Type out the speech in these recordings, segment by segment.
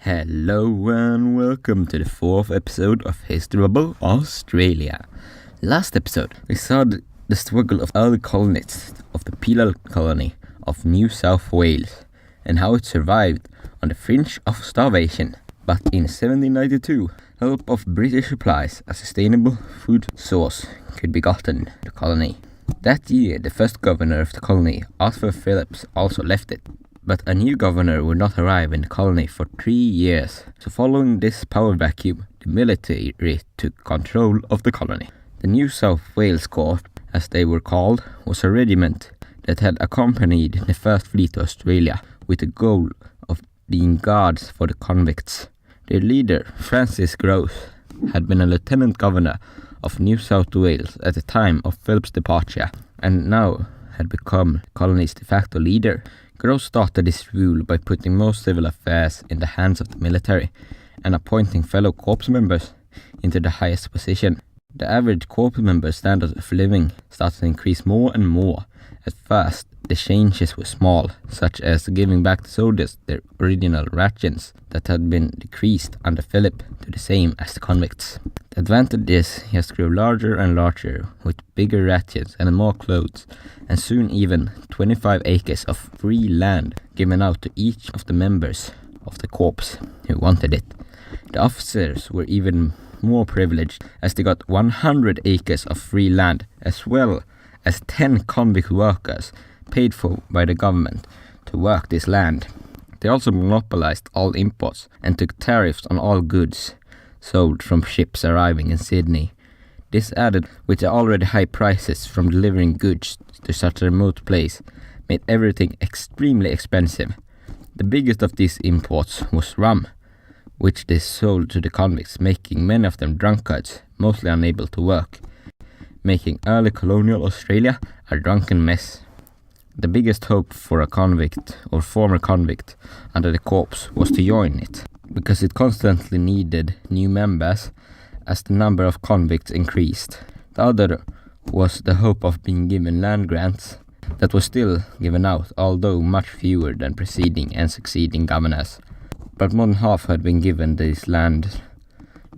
Hello and welcome to the fourth episode of History Bubble Australia. Last episode, we saw the struggle of early colonists of the penal colony of New South Wales and how it survived on the fringe of starvation. But in 1792, help of British supplies, a sustainable food source could be gotten to the colony. That year, the first governor of the colony, Arthur Phillips, also left it. But a new governor would not arrive in the colony for 3 years. So following this power vacuum, the military took control of the colony. The New South Wales Corps, as they were called, was a regiment that had accompanied the first fleet to Australia with the goal of being guards for the convicts. Their leader, Francis Grose, had been a lieutenant governor of New South Wales at the time of Phillips' departure and now had become the colony's de facto leader. Grose started his rule by putting most civil affairs in the hands of the military and appointing fellow corps members into the highest position. The average corps member's standard of living started to increase more and more. At first, the changes were small, such as giving back to soldiers their original rations that had been decreased under Philip to the same as the convicts. The advantages just grew larger and larger, with bigger rations and more clothes, and soon even 25 acres of free land given out to each of the members of the corps who wanted it. The officers were even more privileged, as they got 100 acres of free land, as well as 10 convict workers paid for by the government to work this land. They also monopolized all imports and took tariffs on all goods sold from ships arriving in Sydney. This, added with the already high prices from delivering goods to such a remote place, made everything extremely expensive. The biggest of these imports was rum, which they sold to the convicts, making many of them drunkards, mostly unable to work, making early colonial Australia a drunken mess. The biggest hope for a convict or former convict under the corps was to join it, because it constantly needed new members as the number of convicts increased. The other was the hope of being given land grants that was still given out, although much fewer than preceding and succeeding governors. But more than half had been given this land,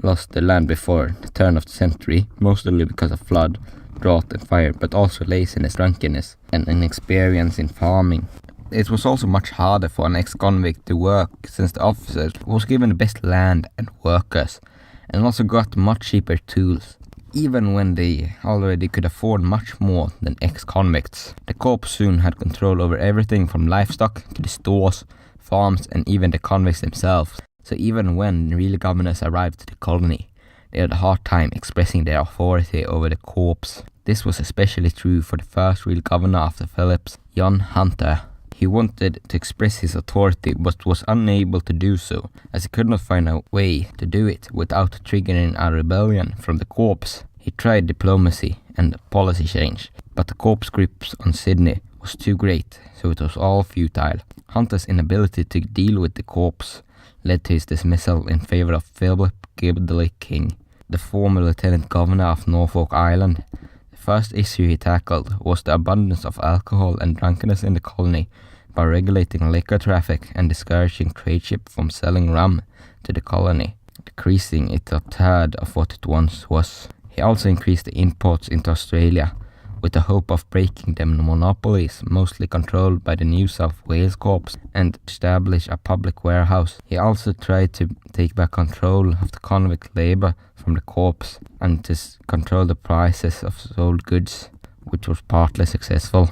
lost the land before the turn of the century, mostly because of flood, drought and fire, but also laziness, drunkenness, and inexperience in farming. It was also much harder for an ex-convict to work, since the officer was given the best land and workers, and also got much cheaper tools, even when they already could afford much more than ex-convicts. The corps soon had control over everything from livestock to the stores, farms, and even the convicts themselves. So even when real governors arrived to the colony, they had a hard time expressing their authority over the corps. This was especially true for the first real governor after Phillips, John Hunter. He wanted to express his authority but was unable to do so, as he could not find a way to do it without triggering a rebellion from the corps. He tried diplomacy and policy change, but the corps' grip on Sydney was too great, so it was all futile. Hunter's inability to deal with the corps led to his dismissal in favor of Philip Gibdley King, the former lieutenant governor of Norfolk Island. The first issue he tackled was the abundance of alcohol and drunkenness in the colony by regulating liquor traffic and discouraging trade ships from selling rum to the colony, decreasing it a third of what it once was. He also increased the imports into Australia, with the hope of breaking the monopolies mostly controlled by the New South Wales Corps and establish a public warehouse. He also tried to take back control of the convict labour from the corps and to control the prices of sold goods, which was partly successful.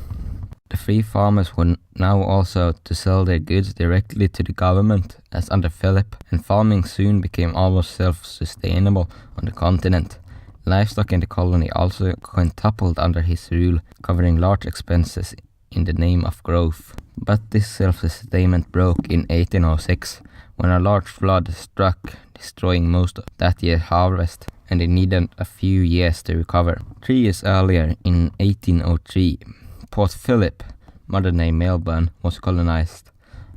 The free farmers were now also to sell their goods directly to the government, as under Philip, and farming soon became almost self-sustainable on the continent. Livestock in the colony also quintupled under his rule, covering large expenses in the name of growth. But this self-sustainment broke in 1806, when a large flood struck, destroying most of that year's harvest, and they needed a few years to recover. 3 years earlier, in 1803, Port Phillip, modern-day Melbourne, was colonized,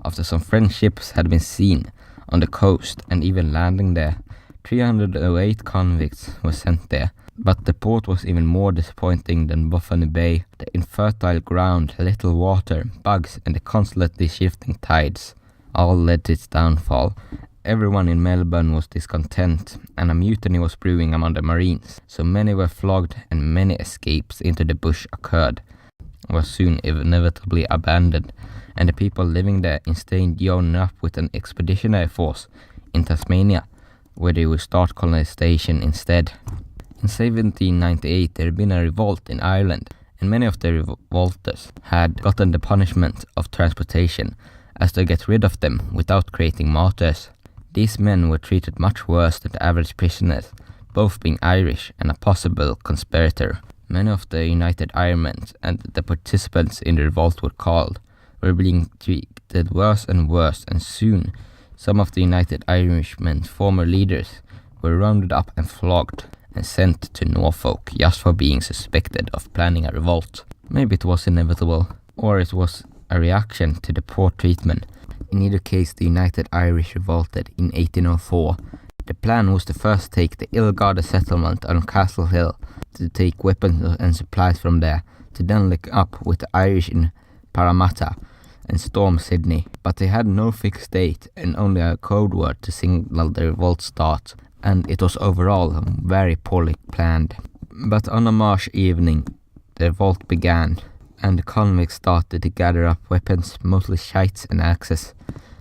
after some French ships had been seen on the coast and even landing there. 308 convicts were sent there, but the port was even more disappointing than Botany Bay. The infertile ground, little water, bugs, and the constantly shifting tides all led to its downfall, Everyone in Melbourne was discontent, and a mutiny was brewing among the Marines, so many were flogged and many escapes into the bush occurred, were soon inevitably abandoned, and the people living there instead joined up with an expeditionary force in Tasmania, where they would start colonization instead. In 1798 there had been a revolt in Ireland, and many of the revolters had gotten the punishment of transportation as to get rid of them without creating martyrs. These men were treated much worse than the average prisoners, both being Irish and a possible conspirator. Many of the United Irishmen and the participants in the revolt were being treated worse, and soon some of the United Irishmen's former leaders were rounded up and flogged and sent to Norfolk just for being suspected of planning a revolt. Maybe it was inevitable, or it was a reaction to the poor treatment. In either case, the United Irish revolted in 1804. The plan was to first take the ill-guarded settlement on Castle Hill, to take weapons and supplies from there, to then link up with the Irish in Parramatta and storm Sydney. But they had no fixed date and only a code word to signal the revolt start, and it was overall very poorly planned. But on a March evening, the revolt began, and the convicts started to gather up weapons, mostly shites and axes,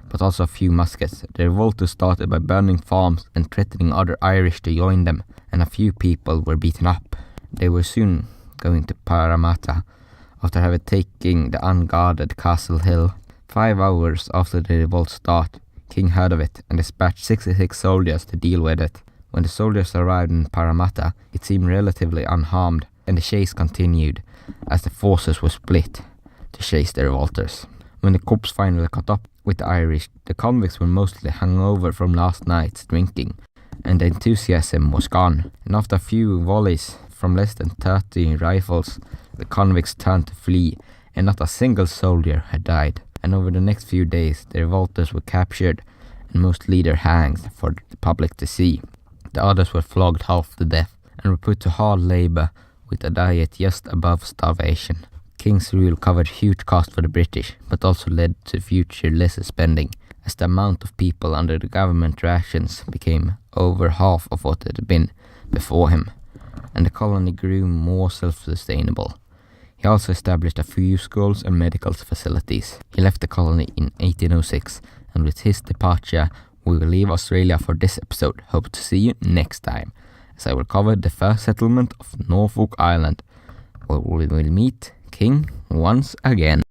but also a few muskets. The revolt was started by burning farms and threatening other Irish to join them, and a few people were beaten up. They were soon going to Parramatta after having taken the unguarded Castle Hill. 5 hours after the revolt started, King heard of it and dispatched 66 soldiers to deal with it. When the soldiers arrived in Parramatta, it seemed relatively unharmed, and the chase continued as the forces were split to chase the revolters. When the cops finally caught up with the Irish, the convicts were mostly hungover from last night's drinking, and the enthusiasm was gone. And after a few volleys from less than 30 rifles, the convicts turned to flee, and not a single soldier had died. And over the next few days, the revolters were captured and most leaders hanged for the public to see. The others were flogged half to death and were put to hard labor with a diet just above starvation. King's rule covered huge costs for the British, but also led to future lesser spending, as the amount of people under the government rations became over half of what it had been before him, and the colony grew more self-sustainable. He also established a few schools and medical facilities. He left the colony in 1806, and with his departure, we will leave Australia for this episode. Hope to see you next time, as I will cover the first settlement of Norfolk Island, where we will meet King once again.